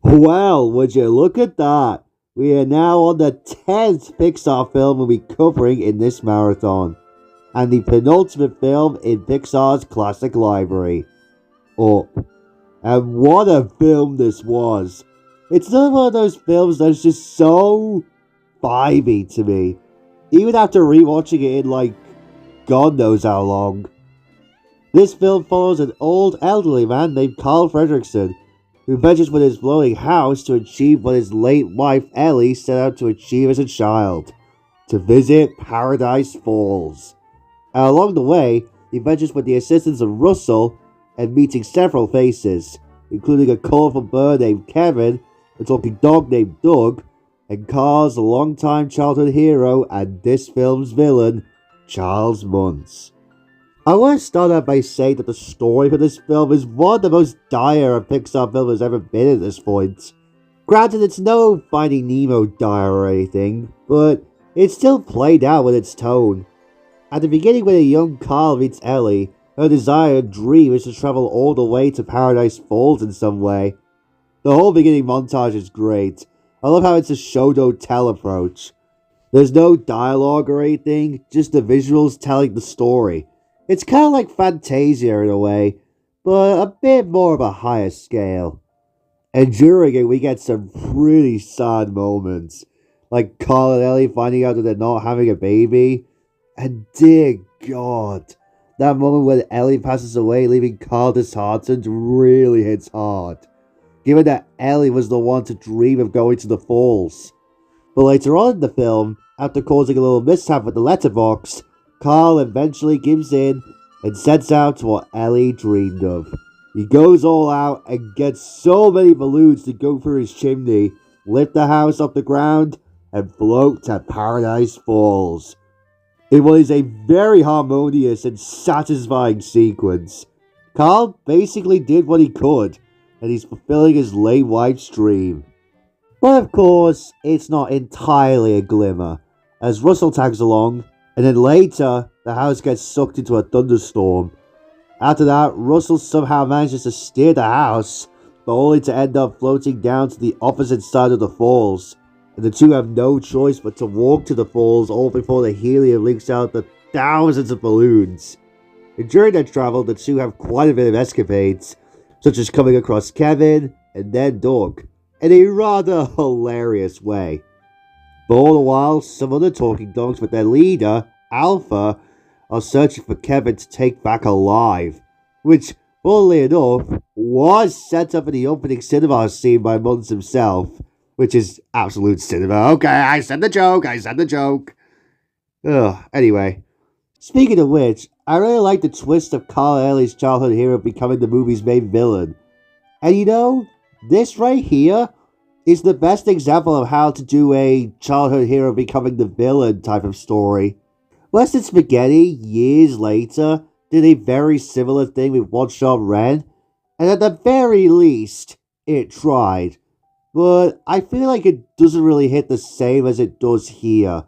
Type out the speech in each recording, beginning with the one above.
Well, would you look at that? We are now on the 10th Pixar film we'll be covering in this marathon, and the penultimate film in Pixar's classic library, Up. And what a film this was! It's another one of those films that's just so vibey to me, even after rewatching it in God knows how long. This film follows an old elderly man named Carl Fredrickson, who ventures with his floating house to achieve what his late wife Ellie set out to achieve as a child, to visit Paradise Falls. And along the way, he ventures with the assistance of Russell and meeting several faces, including a colourful bird named Kevin, a talking dog named Doug, and Carl's longtime childhood hero and this film's villain, Charles Muntz. I want to start out by saying that the story for this film is one of the most dire a Pixar film has ever been at this point. Granted, it's no Finding Nemo dire or anything, but it's still played out with its tone. At the beginning, when a young Carl meets Ellie, her desire and dream is to travel all the way to Paradise Falls in some way. The whole beginning montage is great. I love how it's a show don't tell approach. There's no dialogue or anything, just the visuals telling the story. It's kind of like Fantasia in a way, but a bit more of a higher scale. And during it, we get some pretty sad moments, like Carl and Ellie finding out that they're not having a baby. And dear God, that moment when Ellie passes away, leaving Carl disheartened, really hits hard, given that Ellie was the one to dream of going to the falls. But later on in the film, after causing a little mishap with the letterbox, Carl eventually gives in and sets out to what Ellie dreamed of. He goes all out and gets so many balloons to go through his chimney, lift the house off the ground, and float to Paradise Falls. It was a very harmonious and satisfying sequence. Carl basically did what he could, and he's fulfilling his late wife's dream. But of course, it's not entirely a glimmer, as Russell tags along, and then later, the house gets sucked into a thunderstorm. After that, Russell somehow manages to steer the house, but only to end up floating down to the opposite side of the falls. And the two have no choice but to walk to the falls all before the helium leaks out the thousands of balloons. And during their travel, the two have quite a bit of escapades, such as coming across Kevin and then Doug, in a rather hilarious way. But all the while, some other talking dogs with their leader, Alpha, are searching for Kevin to take back alive, which, funnily enough, was set up in the opening cinema scene by Muntz himself, which is absolute cinema. Okay, I said the joke. Anyway, speaking of which, I really like the twist of Carl and Ellie's childhood hero becoming the movie's main villain. And you know, this right here is the best example of how to do a childhood hero becoming the villain type of story. Western Spaghetti, years later, did a very similar thing with One Shot Ren, and at the very least, it tried. But I feel like it doesn't really hit the same as it does here.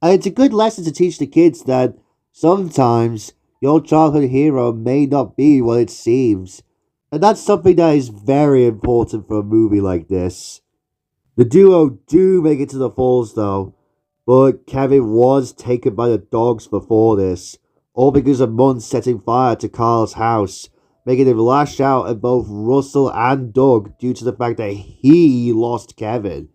And it's a good lesson to teach the kids that sometimes your childhood hero may not be what it seems. And that's something that is very important for a movie like this. The duo do make it to the falls though, but Kevin was taken by the dogs before this, all because of Muntz setting fire to Carl's house, making him lash out at both Russell and Doug due to the fact that he lost Kevin.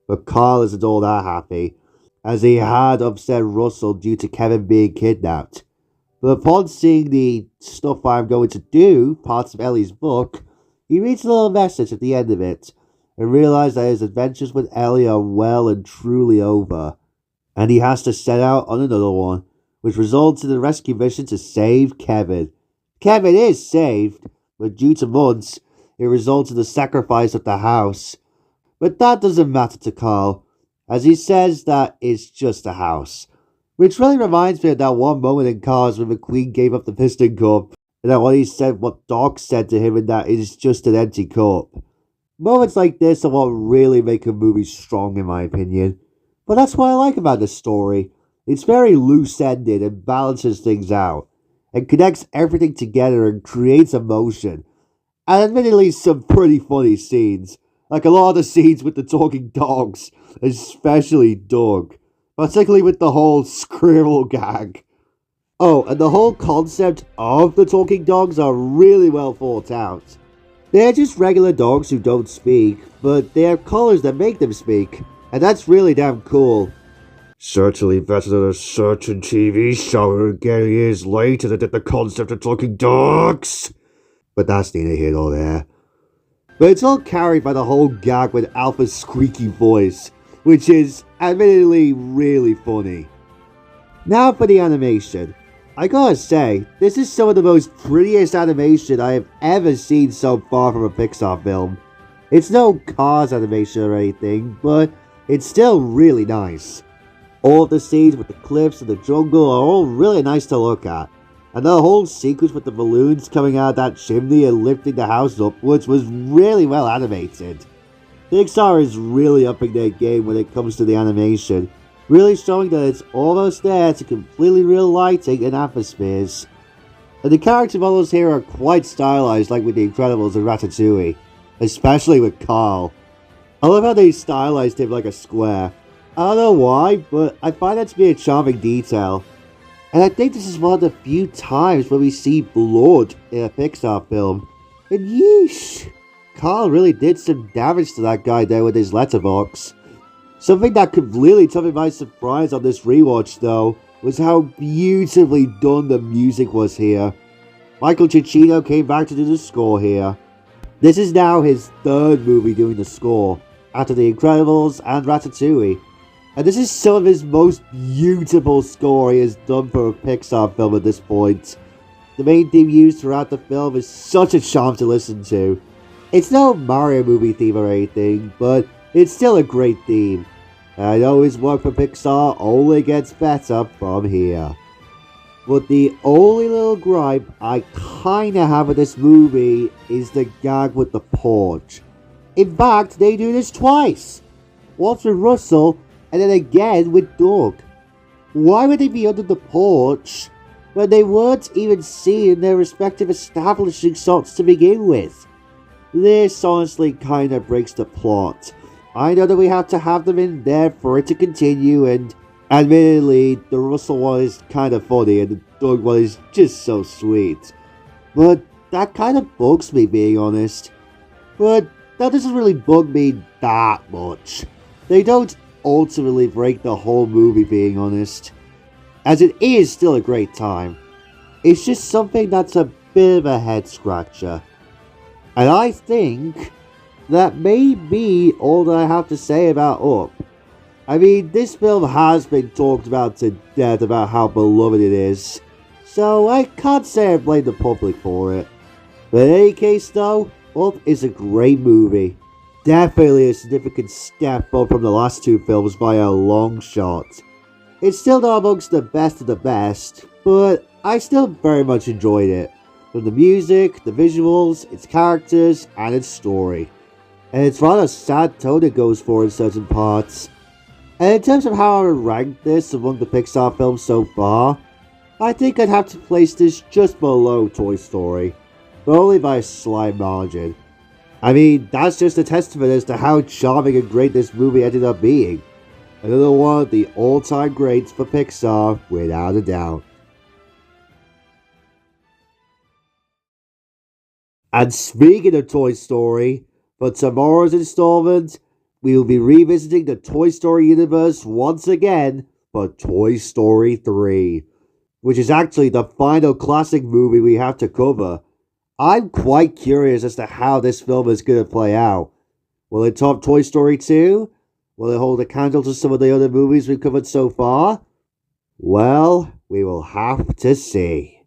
But Carl isn't all that happy, as he had upset Russell due to Kevin being kidnapped. But upon seeing the Stuff I'm Going to Do parts of Ellie's book, he reads a little message at the end of it, and realizes that his adventures with Ellie are well and truly over, and he has to set out on another one, which results in a rescue mission to save Kevin. Kevin is saved, but due to Muntz, it results in the sacrifice of the house. But that doesn't matter to Carl, as he says that it's just a house. Which really reminds me of that one moment in Cars when McQueen gave up the piston cup. And then when he said what Doc said to him, and that is just an empty cup. Moments like this are what really make a movie strong, in my opinion. But that's what I like about this story. It's very loose ended and balances things out, and connects everything together and creates emotion. And admittedly, some pretty funny scenes. Like a lot of the scenes with the talking dogs, especially Doug. Particularly with the whole scribble gag. Oh, and the whole concept of the talking dogs are really well thought out. They're just regular dogs who don't speak, but they have collars that make them speak, and that's really damn cool. Certainly better than a certain TV show who again years later that did the concept of talking dogs. But that's neither here nor there. But it's all carried by the whole gag with Alpha's squeaky voice, which is admittedly really funny. Now for the animation. I gotta say, this is some of the most prettiest animation I have ever seen so far from a Pixar film. It's no Cars animation or anything, but it's still really nice. All of the scenes with the cliffs and the jungle are all really nice to look at. And the whole sequence with the balloons coming out of that chimney and lifting the house upwards was really well animated. Pixar is really upping their game when it comes to the animation, really showing that it's almost there to completely real lighting and atmospheres. And the character models here are quite stylized like with The Incredibles and Ratatouille, especially with Carl. I love how they stylized him like a square. I don't know why, but I find that to be a charming detail. And I think this is one of the few times when we see blood in a Pixar film. And yeesh, Carl really did some damage to that guy there with his letterbox. Something that completely took me by surprise on this rewatch though, was how beautifully done the music was here. Michael Giacchino came back to do the score here. This is now his third movie doing the score, after The Incredibles and Ratatouille. And this is some of his most beautiful score he has done for a Pixar film at this point. The main theme used throughout the film is such a charm to listen to. It's no Mario movie theme or anything, but it's still a great theme. And I know his work for Pixar only gets better from here. But the only little gripe I kinda have with this movie is the gag with the porch. In fact, they do this twice. Once with Russell, and then again with Doug. Why would they be under the porch when they weren't even seeing their respective establishing shots to begin with? This honestly kinda breaks the plot. I know that we have to have them in there for it to continue, and admittedly, the Russell one is kinda funny and the Doug one is just so sweet. But that kinda bugs me, being honest. But that doesn't really bug me that much. They don't ultimately break the whole movie, being honest, as it is still a great time. It's just something that's a bit of a head scratcher. And I think that may be all that I have to say about Up. I mean, this film has been talked about to death about how beloved it is, so I can't say I blame the public for it. But in any case though, Up is a great movie. Definitely a significant step up from the last two films by a long shot. It's still not amongst the best of the best, but I still very much enjoyed it. From the music, the visuals, its characters, and its story. And it's rather sad tone it goes for in certain parts. And in terms of how I would rank this among the Pixar films so far, I think I'd have to place this just below Toy Story, but only by a slight margin. I mean, that's just a testament as to how charming and great this movie ended up being. Another one of the all-time greats for Pixar, without a doubt. And speaking of Toy Story, for tomorrow's installment, we will be revisiting the Toy Story universe once again for Toy Story 3, which is actually the final classic movie we have to cover. I'm quite curious as to how this film is going to play out. Will it top Toy Story 2? Will it hold a candle to some of the other movies we've covered so far? Well, we will have to see.